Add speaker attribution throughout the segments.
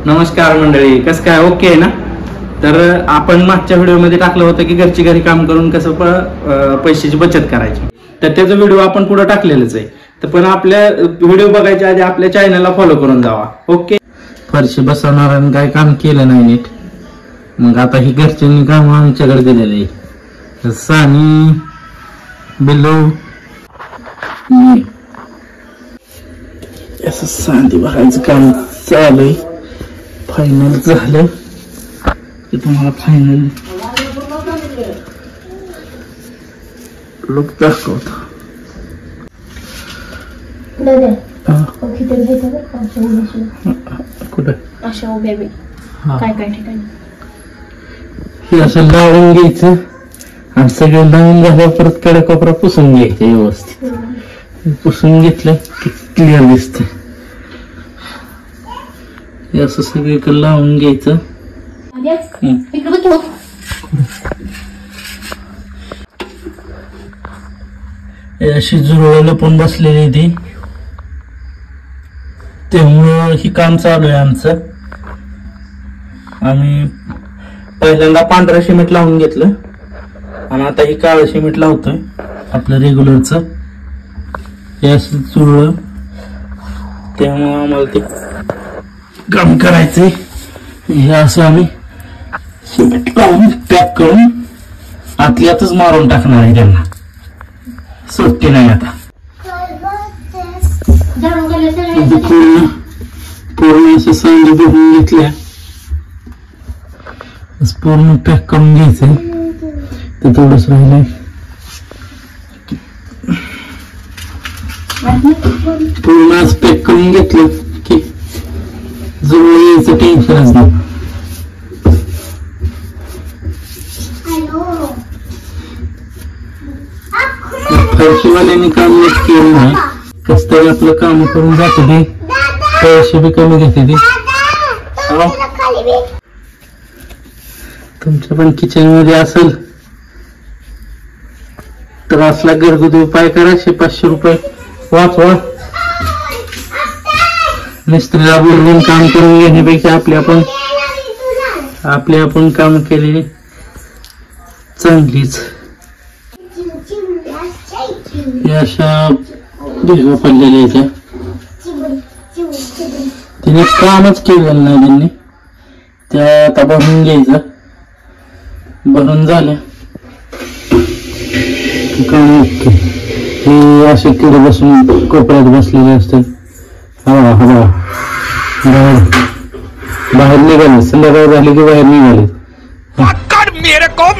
Speaker 1: नमस्कार मंडळी, कसं काय? ओके आहे ना? तर आपण मागच्या व्हिडिओमध्ये टाकलं होतं की घरची घरी काम करून कसं पैशाची बचत करायची, तर त्याचा व्हिडिओ आपण पुढे टाकलेलाच आहे. तर पण आपल्या व्हिडिओ बघायच्या आधी आपल्या चॅनलला फॉलो करून जावा. ओके. फरशी बसवणाऱ्याने काय काम केलं नाही नीट, मग आता ही घरच्यांनी काम आमच्याकडे दिलेलं आहे. सानी बिल्लो असं सांदी भरायचं काम चालू आहे. फायनल झालं की तुम्हाला फायनल लुक दाखवतो. कुठं
Speaker 2: काय काय ठिकाणी
Speaker 1: हे असं लावून घ्यायचं आणि सगळं लावून झाल्यावर परत कडे कोपरा पुसून घ्यायचं व्यवस्थित. पुसून घेतलं की क्लिअर दिसत. असं सगळीकडे लावून घ्यायचं. अशी जुळवलं पण बसलेली ती, त्यामुळं ही काम चालू आहे आमचं. आम्ही पहिल्यांदा पांढरं सिमेंट लावून घेतलं आणि आता ही काळं सिमेंट लावतोय आपलं रेग्युलरच. हे असं जुळलं, त्यामुळं आम्हाला ते काम करायचंय. हे असं आम्ही सिमेंट लावून पॅक करून आतल्यातच मारून टाकणार आहे. त्यांना सुट्टी नाही आता. पूर्ण असं सांडी बघून घेतल्या, पूर्ण पॅक करून घ्यायचंय. ते थोडंच राहिलंय. पूर्ण आज पॅक करून घेतलं की जवळ यायचं टेन्शनच नाही. फरशीवाल्यांनी काम नीट केलं नाही, कस तरी आपलं काम करून जातो. ते पैसे बी कमी घेते ते. तुमच्या पण किचन मध्ये असेल तर असला घरगुती उपाय करा. 500 रुपये वाचवा. मिस्त्रीला बोलवून काम करून घेण्यापेक्षा आपले आपण काम केलेली चांगलीच. अशा भेगा पडलेल्या आहेत. तिने कामच केलेलं नाही त्यांनी. त्या आता भरून घ्यायचं. भरून झालं काम ओके. हे असे किडे बसून कोपऱ्यात बसलेले असतात. बाहेर निघाले. संध्याकाळ झाली की बाहेर निघाले.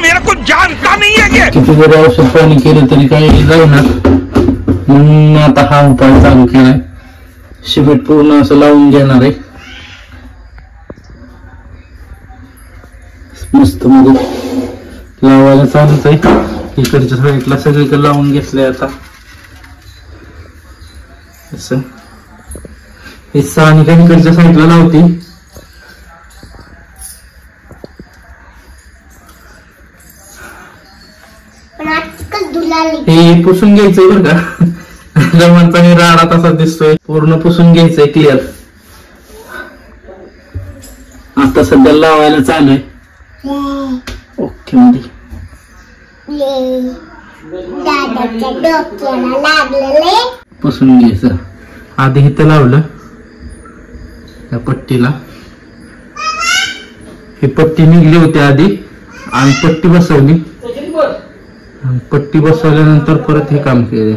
Speaker 3: मेरे को जानता नहीं है.
Speaker 1: किती जरी औषध पाणी केलं तरी काही जाईना, म्हणून आता हा उपाय चालू केलाय. सिमेंट पूर्ण असं लावून घेणार आहे. मस्त मध्ये लावायला चालूच आहे. इकडच्या साईडला सगळीकडे लावून घेतलंय आता. असं हे सानिका इकडच्या साईडला लावते. हे पुसून घ्यायचंय बरं का. रमणचा राडा तसा दिसतोय. पूर्ण पुसून घ्यायचंय क्लिअर. आता सध्या लावायला चालू आहे. ओके मध्ये पुसून घ्यायचं. आधी इथं लावलं या पट्टीला. ही पट्टी निघली होती आधी आणि पट्टी बसवली. पट्टी बसवल्यानंतर परत हे काम केले.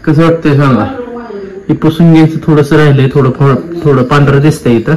Speaker 1: कसं वाटतंय सांगा? हे पुसून घ्यायचं. थोडस राहिलंय. थोडं पांढरं दिसतंय इथं.